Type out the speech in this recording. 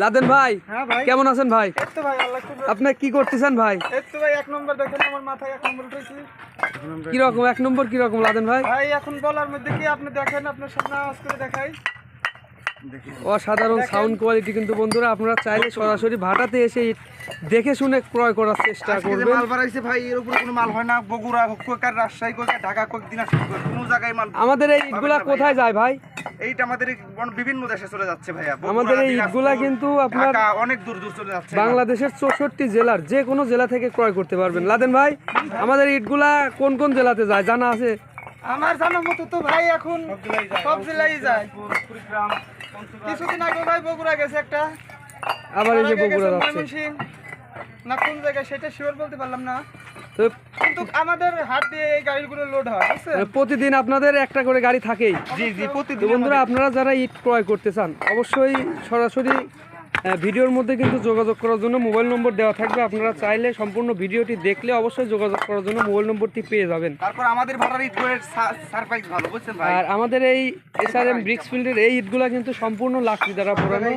Laden ভাই, হ্যাঁ ভাই, কেমন আছেন ভাই? এই তো ভাই আল্লাহ খুব আপনি কি করতেছেন ভাই? এই তো ভাই এক নম্বর দেখেন আমার মাথায় এক নম্বর উঠেছে কিরকম এক নম্বর কিরকম লাদেন ভাই? ভাই। এখন বলার মধ্যে কি আপনি দেখেন, আপনার সামনে আওয়াজ করে দেখাই। অসাধারণ সাউন্ড কোয়ালিটি, কিন্তু বন্ধুরা আপনারা চাইলে সরাসরি ভাটাতে এসে দেখে শুনে ক্রয় করার চেষ্টা করবেন। মাল বাড়াইছে ভাই, এর উপরে কোনো মাল হয় না। বগুড়া কোকার, রাজশাহী কোকার, ঢাকা কোক, দিনাজপুর কোক, কোনো জায়গায় মাল। আমাদের এই ইটগুলা কোথায় যায় ভাই? এইটা আমাদের বিভিন্ন দেশে চলে যাচ্ছে ভাইয়া। আমাদের এই ইটগুলা কিন্তু আপনার ঢাকা অনেক দূর দূর চলে যাচ্ছে। বাংলাদেশের 64 জেলার যে কোনো জেলা থেকে ক্রয় করতে পারবেন। লাদেন ভাই, আমাদের ইটগুলা কোন কোন জেলাতে যায় জানা আছে? আমার জানার মতো তো ভাই এখন সব জেলায় যায়। কিছুদিন আগে ভাই বগুড়া গেছে একটা, আবার এই যে তার আগে বগুড়া গেছে যাচ্ছে। ময়মনসিংহ, না কোন জায়গায় সেটা শিওর বলতে পারলাম না, তো কিন্তু আমাদের হাট দিয়ে এই গাড়িগুলো লোড হয়, বুঝছেন? প্রতিদিন আপনাদের একটা করে গাড়ি থাকেই। জি জি, তো প্রতিদিন বন্ধুরা আপনারা যারা ইট ক্রয় করতে চান অবশ্যই সরাসরি ভিডিওর মধ্যে কিন্তু যোগাযোগ করার জন্য মোবাইল নম্বর দেওয়া থাকবে। আপনারা চাইলে সম্পূর্ণ ভিডিওটি দেখলে অবশ্যই যোগাযোগ করার জন্য মোবাইল নম্বরটি পেয়ে যাবেন। তারপর আমাদের ভাটার ইটগুলোর সারপ্রাইজ ভালো, বুঝছেন ভাই। আর আমাদের এই SRM ব্রিক্স ফিল্ডের এই ইটগুলা কিন্তু সম্পূর্ণ লাকড়ি দ্বারা পোড়ানো।